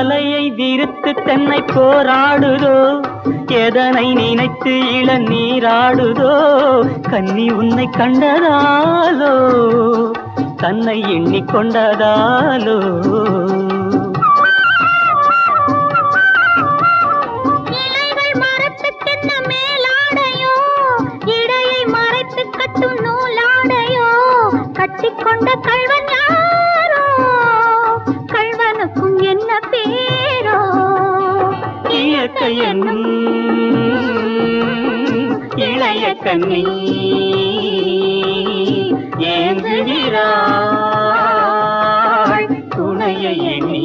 வலையை விரித்து தென்னை போராடுதோ, எதனை நினைத்து இளநீராடுதோ, கன்னி உன்னை கண்டதாலோ தன்னை எண்ணிக்கொண்டதாலோ. இலைகள் மரத்துக்கென்ன மேலாடையோ, இடையை மறைத்து கட்டும் நூலாடையோ, கட்டிக்கொண்ட கள்வன் யாரோ, கள்வனுக்கும் என்ன பேரோ. இயற்கை என்னும் இளைய கண்ணி ஏங்குகிறாள் துணையை எண்ணி.